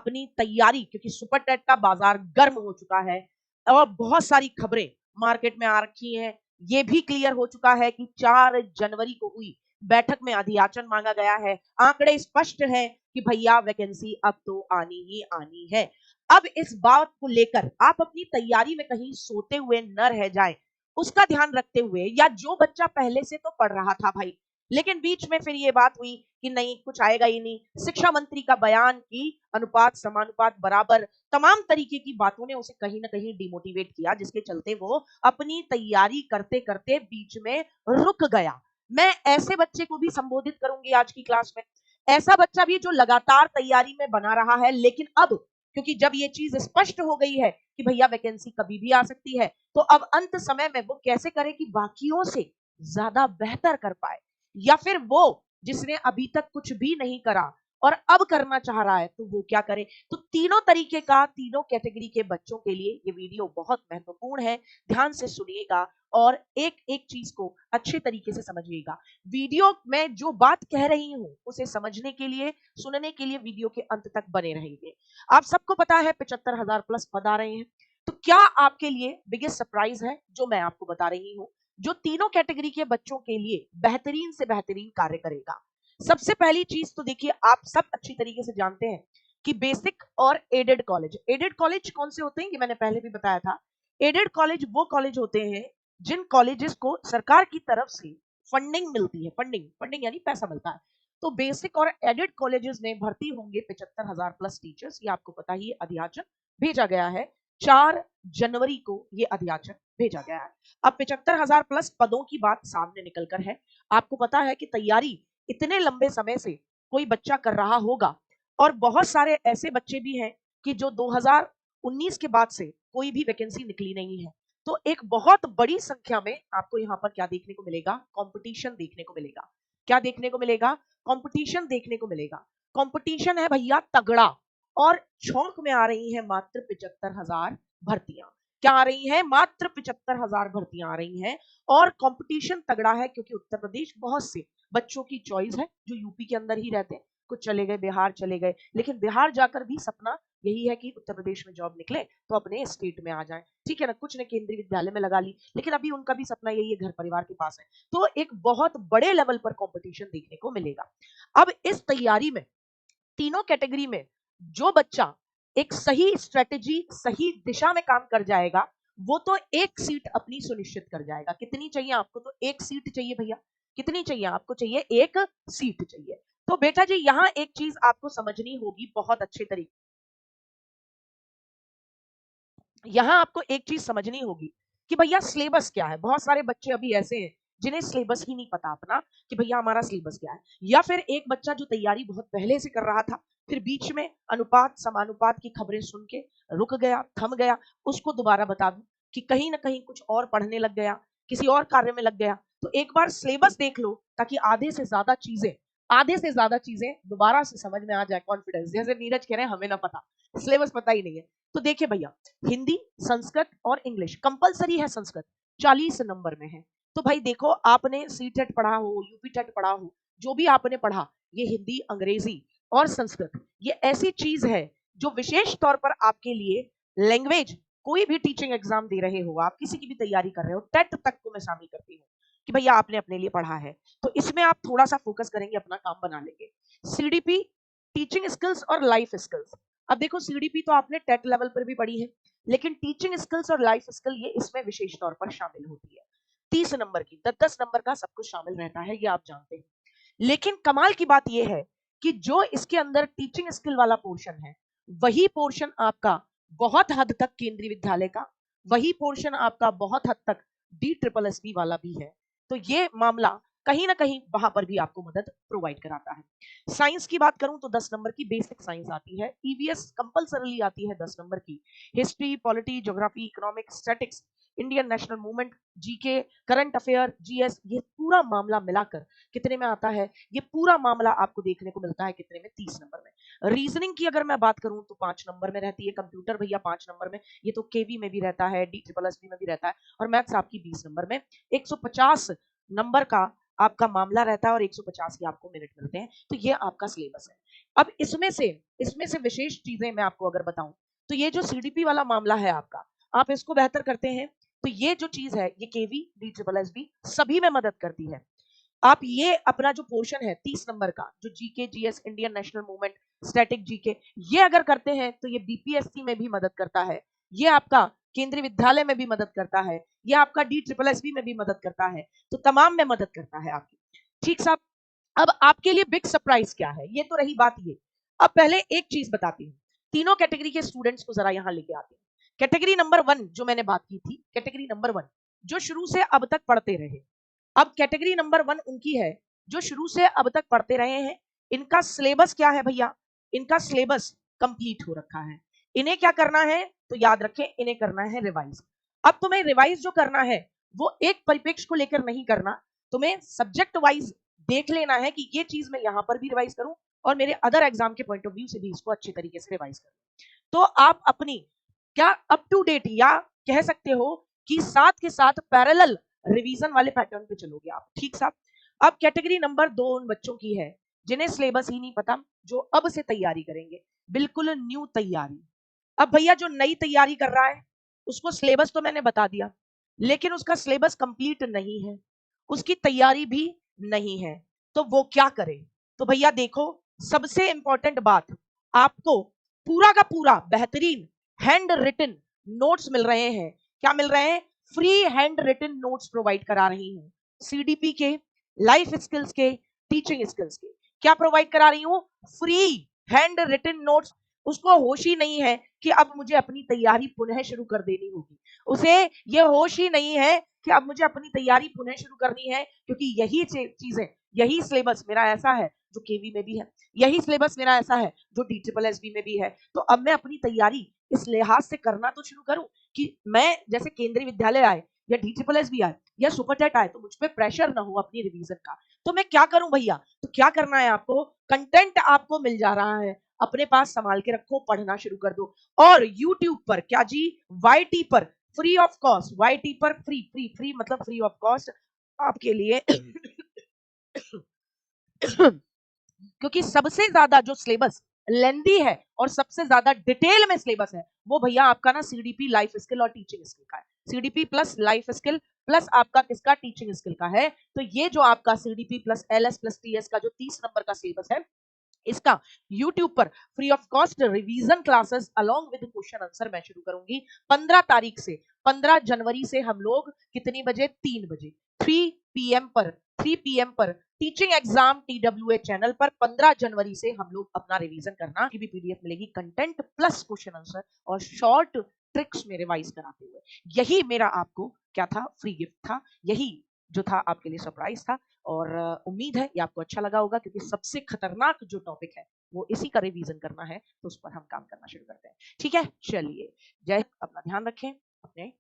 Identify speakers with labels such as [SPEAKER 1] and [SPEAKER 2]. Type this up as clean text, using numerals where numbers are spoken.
[SPEAKER 1] अपनी तैयारी, क्योंकि सुपर टेट का बाजार गर्म हो चुका है और बहुत सारी खबरें मार्केट में आ रखी हैं। ये भी क्लियर हो चुका है कि 4 जनवरी को हुई बैठक में अधियाचन मांगा गया है। आंकड़े स्पष्ट है कि भैया वैकेंसी अब तो आनी ही आनी है। अब इस बात को लेकर आप अपनी तैयारी में कहीं सोते हुए न रह जाए, उसका ध्यान रखते हुए, या जो बच्चा पहले से तो पढ़ रहा था भाई, लेकिन बीच में फिर ये बात हुई कि नहीं कुछ आएगा ही नहीं, शिक्षा मंत्री का बयान की अनुपात समानुपात बराबर, तमाम तरीके की बातों ने उसे कहीं ना कहीं डिमोटिवेट किया, जिसके चलते वो अपनी तैयारी करते करते बीच में रुक गया। मैं ऐसे बच्चे को भी संबोधित करूंगी आज की क्लास में, ऐसा बच्चा भी जो लगातार तैयारी में बना रहा है, लेकिन अब क्योंकि जब ये चीज स्पष्ट हो गई है कि भैया वैकेंसी कभी भी आ सकती है, तो अब अंत समय में वो कैसे करे कि बाकियों से ज्यादा बेहतर कर पाए, या फिर वो जिसने अभी तक कुछ भी नहीं करा और अब करना चाह रहा है तो वो क्या करे। तो तीनों तरीके का, तीनों कैटेगरी के बच्चों के लिए ये वीडियो बहुत महत्वपूर्ण है। ध्यान से सुनिएगा और एक एक चीज को अच्छे तरीके से समझिएगा। वीडियो में जो बात कह रही हूं उसे समझने के लिए, सुनने के लिए वीडियो के अंत तक बने रहेंगे। आप सबको पता है 75,000 प्लस पद आ रहे हैं, तो क्या आपके लिए बिगेस्ट सरप्राइज है जो मैं आपको बता रही हूं, जो तीनों कैटेगरी के बच्चों के लिए बेहतरीन से बेहतरीन कार्य करेगा। सबसे पहली चीज तो देखिए, आप सब अच्छी तरीके से जानते हैं कि बेसिक और एडेड कॉलेज, एडेड कॉलेज कौन से होते हैं, ये मैंने पहले भी बताया था। एडेड कॉलेज वो कॉलेज होते हैं जिन कॉलेजेस को सरकार की तरफ से फंडिंग मिलती है, फंडिंग फंडिंग यानी पैसा मिलता है। तो बेसिक और एडेड कॉलेजेस में भर्ती होंगे 75,000 प्लस टीचर्स। ये आपको पता ही, अधियाचन भेजा गया है 4 जनवरी को, ये अधियाचन भेजा गया है। अब 75,000 प्लस पदों की बात सामने निकल कर है। आपको पता है कि तैयारी इतने लंबे समय से कोई बच्चा कर रहा होगा, और बहुत सारे ऐसे बच्चे भी हैं कि जो 2019 के बाद से कोई भी वैकेंसी निकली नहीं है। तो एक बहुत बड़ी संख्या में आपको यहाँ पर क्या देखने को मिलेगा, कंपटीशन देखने को मिलेगा। क्या देखने को मिलेगा, कंपटीशन देखने को मिलेगा। कंपटीशन है भैया तगड़ा, और छौंक में आ रही है मात्र 75,000 भर्तियां। क्या आ रही है, मात्र 75,000 भर्तियां आ रही हैं। और कंपटीशन तगड़ा है क्योंकि उत्तर प्रदेश बहुत से बच्चों की चॉइस है जो यूपी के अंदर ही रहते हैं, कुछ चले गए बिहार चले गए, लेकिन बिहार जाकर भी सपना यही है कि उत्तर प्रदेश में जॉब निकले तो अपने स्टेट में आ जाए, ठीक है ना। कुछ ने केंद्रीय विद्यालय में लगा ली, लेकिन अभी उनका भी सपना यही है, घर परिवार के पास है। तो एक बहुत बड़े लेवल पर कंपटीशन देखने को मिलेगा। अब इस तैयारी में तीनों कैटेगरी में जो बच्चा एक सही स्ट्रेटेजी, सही दिशा में काम कर जाएगा, वो तो एक सीट अपनी सुनिश्चित कर जाएगा। कितनी चाहिए आपको, तो एक सीट चाहिए भैया। कितनी चाहिए आपको, चाहिए एक सीट चाहिए। तो बेटा जी यहां एक चीज आपको समझनी होगी बहुत अच्छे तरीके, यहां आपको एक चीज समझनी होगी कि भैया सिलेबस क्या है। बहुत सारे बच्चे अभी ऐसे हैं जिन्हें सिलेबस ही नहीं पता अपना कि भैया हमारा सिलेबस क्या है। या फिर एक बच्चा जो तैयारी बहुत पहले से कर रहा था, फिर बीच में अनुपात समानुपात की खबरें सुन के रुक गया, थम गया। उसको दोबारा बता दूं कि कहीं ना कहीं कुछ और पढ़ने लग गया, किसी और कार्य में लग गया। तो एक बार सिलेबस देख लो ताकि आधे से ज्यादा चीजें दोबारा से समझ में आ जाए। कॉन्फिडेंस, जैसे नीरज कह रहे हैं हमें ना पता, सिलेबस पता ही नहीं है। तो देखिए भैया, हिंदी, संस्कृत और इंग्लिश कंपलसरी है। संस्कृत 40 नंबर में है। तो भाई देखो, आपने सी टेट पढ़ा हो, यूपी टेट पढ़ा हो, जो भी आपने पढ़ा, ये हिंदी, अंग्रेजी और संस्कृत ये ऐसी चीज है जो विशेष तौर पर आपके लिए लैंग्वेज, कोई भी टीचिंग एग्जाम दे रहे हो, आप किसी की भी तैयारी कर रहे हो, टेट तक को मैं शामिल करती हूँ कि भैया आपने अपने लिए पढ़ा है, तो इसमें आप थोड़ा सा फोकस करेंगे, अपना काम बना लेंगे। सीडीपी, टीचिंग स्किल्स और लाइफ स्किल्स। अब देखो, सीडीपी तो आपने टेट लेवल पर भी पढ़ी है, लेकिन टीचिंग स्किल्स और लाइफ स्किल ये इसमें विशेष तौर पर शामिल होती है। 30 नंबर की, 10-10 नंबर का सब कुछ शामिल रहता है, ये आप जानते हैं। लेकिन कमाल की बात यह है कि जो इसके अंदर टीचिंग स्किल वाला पोर्शन है, वही पोर्शन आपका बहुत हद तक केंद्रीय विद्यालय का, वही पोर्शन आपका बहुत हद तक DSSB वाला भी है। तो ये मामला कहीं ना कहीं वहां पर भी आपको मदद प्रोवाइड कराता है। साइंस की बात करूं तो 10 नंबर की बेसिक साइंस आती है, ईवीएस कंपलसरीली आती है 10 नंबर की। History, polity, geography, economics, statics, Indian national movement, GK, current affair, GS, ये पूरा मामला मिलाकर कितने में आता है, ये पूरा मामला आपको देखने को मिलता है कितने में, 30 नंबर में। रीजनिंग की अगर मैं बात करूं तो 5 नंबर में रहती है। कंप्यूटर भैया 5 नंबर में, ये तो केवी में भी रहता है, DSSB में भी रहता है। और मैथ्स आपकी 20 नंबर में। 150 नंबर का आपका मामला रहता है और 150 के आपको मिनट मिलते हैं। तो ये आपका सिलेबस है। अब इसमें से विशेष चीजें मैं आपको अगर बताऊं तो ये जो सीडीपी वाला मामला है आपका, आप इसको बेहतर करते हैं तो ये जो चीज है ये केवी डी ट्रिपल एस बी सभी में मदद करती है। आप ये अपना जो पोर्शन है 30 नंबर का जो GK GS Indian national movement static GK, ये अगर करते हैं तो ये बीपीएससी में भी मदद करता है, ये आपका केंद्रीय विद्यालय में भी मदद करता है, ये आपका डी ट्रिपल एस बी में भी मदद करता है, तो तमाम में मदद करता है आपकी। ठीक साहब, अब आपके लिए बिग सरप्राइज क्या है, ये तो रही बात ये। अब पहले एक चीज बताती हूँ, तीनों कैटेगरी के स्टूडेंट्स को जरा यहाँ लेके आते हैं। कैटेगरी नंबर 1 जो मैंने बात की थी, कैटेगरी नंबर 1 जो शुरू से अब तक पढ़ते रहे, अब कैटेगरी नंबर 1 उनकी है जो शुरू से अब तक पढ़ते रहे हैं। इनका सिलेबस क्या है भैया, इनका सिलेबस कंप्लीट हो रखा है। इन्हें क्या करना है तो याद रखें, इन्हें करना है रिवाइज। अब तुम्हें रिवाइज जो करना है वो एक परिप्रेक्ष्य को लेकर नहीं करना, तुम्हें सब्जेक्ट वाइज देख लेना है कि ये चीज मैं यहां पर भी रिवाइज करूं और मेरे अदर एग्जाम के पॉइंट ऑफ व्यू से भी इसको अच्छे तरीके से रिवाइज करूं। तो आप अपनी क्या अप टू डेट या कह सकते हो कि साथ के साथ पैरेलल रिवीजन वाले पैटर्न पे चलोगे आप। ठीक साहब, अब कैटेगरी नंबर 2 उन बच्चों की है जिन्हें सिलेबस ही नहीं पता, जो अब से तैयारी करेंगे, बिल्कुल न्यू तैयारी। अब भैया जो नई तैयारी कर रहा है उसको सिलेबस तो मैंने बता दिया, लेकिन उसका सिलेबस कंप्लीट नहीं है, उसकी तैयारी भी नहीं है, तो वो क्या करे। तो भैया देखो, सबसे इंपॉर्टेंट बात, आपको पूरा का पूरा बेहतरीन हैंड रिटन नोट्स मिल रहे हैं। क्या मिल रहे हैं? Free hand written notes provide करा रही हूँ, सीडीपी के, लाइफ स्किल्स के, टीचिंग स्किल्स के। क्या प्रोवाइड करा रही हूँ? Free hand written notes. उसको होश ही नहीं है कि अब मुझे अपनी तैयारी पुनः शुरू कर देनी होगी, उसे ये होश ही नहीं है कि अब मुझे अपनी तैयारी पुनः शुरू करनी है, क्योंकि यही चीजें, यही सिलेबस मेरा ऐसा है जो केवी में भी है, यही सिलेबस मेरा ऐसा है जो डी ट्रिपल एस बी में भी है। तो अब मैं अपनी तैयारी इस लिहाज से करना तो शुरू करूं कि मैं जैसे केंद्रीय विद्यालय आए या डी ट्रिपल एस बी आए या सुपरटेट आए तो मुझ पर प्रेशर ना हो अपनी रिवीजन का। तो मैं क्या करूं भैया, तो क्या करना है आपको, कंटेंट आपको मिल जा रहा है, अपने पास संभाल के रखो, पढ़ना शुरू कर दो। और यूट्यूब पर क्या जी, वाईटी पर फ्री ऑफ कॉस्ट, वाईटी पर फ्री फ्री फ्री मतलब फ्री ऑफ कॉस्ट आपके लिए क्योंकि सबसे ज्यादा जो सिलेबस लेंदी है और सबसे ज्यादा डिटेल में सिलेबस है वो भैया आपका ना सीडीपी लाइफ स्किल और टीचिंग स्किल का है। CDP plus life skill plus आपका किसका, टीचिंग स्किल का है। तो ये जो आपका CDP plus LS plus TS का जो 30 नंबर का सिलेबस है, इसका YouTube पर free of cost revision classes along with question answer मैं शुरू करूंगी 15 तारीख से। 15 जनवरी से हम लोग कितनी बजे, 3 बजे, 3 पीएम पर, 3 पीएम पर टीचिंग एग्जाम टीडब्ल्यूए चैनल पर 15 जनवरी से हम लोग अपना रिवीजन करना की भी पीडीएफ मिलेगी, कंटेंट प्लस क्वेश्चन आंसर और शॉर्ट ट्रिक्स में रिवाइज कराते हुए। यही मेरा आपको क्या था, फ्री गिफ्ट था, यही जो था आपके लिए सरप्राइज था। और उम्मीद है ये आपको अच्छा लगा होगा, क्योंकि सबसे खतरनाक जो टॉपिक है वो इसी का रिवीजन करना है, तो उस पर हम काम करना शुरू करते हैं। ठीक है, चलिए, जय, अपना ध्यान रखें अपने